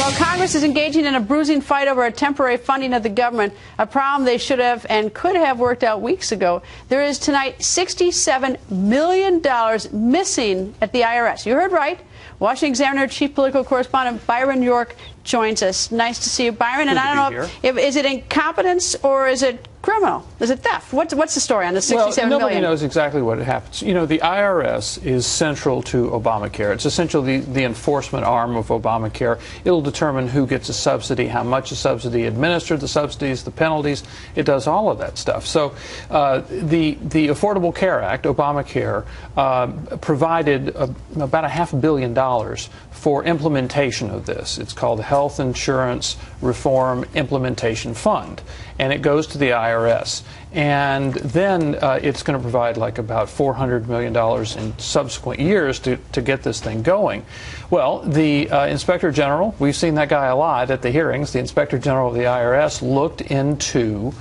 Well, Congress is engaging in a bruising fight over a temporary funding of the government, a problem they should have and could have worked out weeks ago. There is tonight $67 million missing at the IRS. You heard right. Washington Examiner chief political correspondent Byron York joins us. Nice to see you, Byron. And I don't know if is it incompetence or is it criminal? Is it theft? What's the story on the $67 million? Nobody knows exactly what happens. You know, the IRS is central to Obamacare. It's essentially the enforcement arm of Obamacare. It'll determine who gets a subsidy, how much a subsidy, administer the subsidies, the penalties. It does all of that stuff. So the Affordable Care Act, Obamacare, provided about $500 million for implementation of this. It's called the Health Insurance Reform Implementation Fund, and it goes to the IRS. And then it's going to provide like about $400 million in subsequent years to get this thing going. Well, the Inspector General, we've seen that guy a lot at the hearings, the Inspector General of the IRS looked into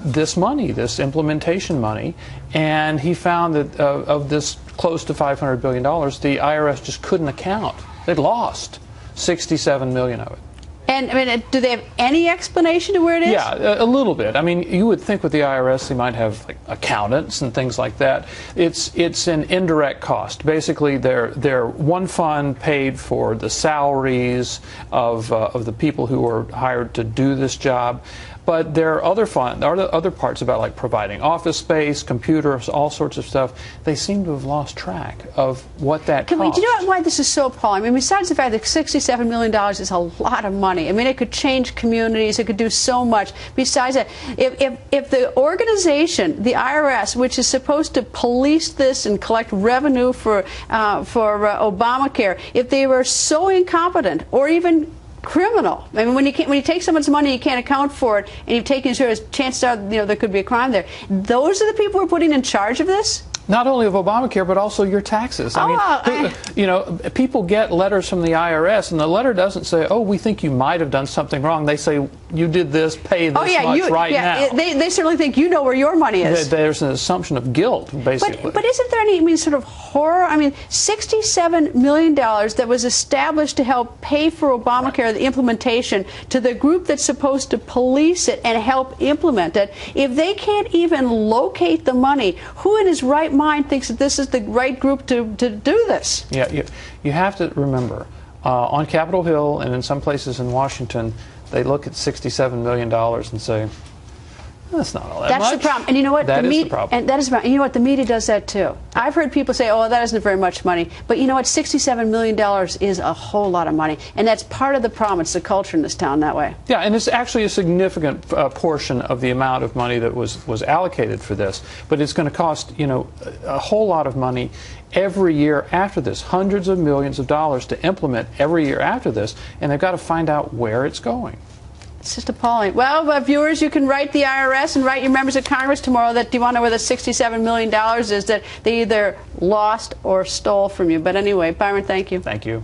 this money, this implementation money, and he found that of this close to $500 billion, the IRS just couldn't account. They'd lost $67 million of it. And I mean, do they have any explanation to where it is? Yeah, a little bit. I mean, you would think with the IRS they might have like accountants and things like that. It's an indirect cost. Basically, their one fund paid for the salaries of the people who were hired to do this job. But there are other parts about like providing office space, computers, all sorts of stuff. They seem to have lost track of what that costs. Do you know why this is so appalling? I mean, besides the fact that $67 million is a lot of money. I mean, it could change communities. It could do so much. Besides that, if the organization, the IRS, which is supposed to police this and collect revenue for Obamacare, if they were so incompetent or even criminal. I mean, when you take someone's money, you can't account for it, and you've taken insurance, chances are, there could be a crime there. Those are the people who are putting in charge of this? Not only of Obamacare, but also your taxes. I mean, people get letters from the IRS, and the letter doesn't say, "Oh, we think you might have done something wrong." They say, "You did this, pay this much now." They certainly think you know where your money is. There's an assumption of guilt, basically. But isn't there any sort of horror? I mean, $67 million that was established to help pay for Obamacare, the implementation, to the group that's supposed to police it and help implement it. If they can't even locate the money, who in his right mind thinks that this is the right group to do this? Yeah, you have to remember, on Capitol Hill and in some places in Washington, they look at $67 million and say, that's not all that much. That's the problem. And you know what? That is the problem. And that is about, and you know what? The media does that too. I've heard people say, oh, that isn't very much money. But you know what? $67 million is a whole lot of money. And that's part of the problem. It's the culture in this town that way. Yeah, and it's actually a significant portion of the amount of money that was allocated for this. But it's going to cost, a whole lot of money every year after this, hundreds of millions of dollars to implement every year after this. And they've got to find out where it's going. It's just appalling. Well, viewers, you can write the IRS and write your members of Congress tomorrow that do you want to know where the $67 million is that they either lost or stole from you. But anyway, Byron, thank you. Thank you.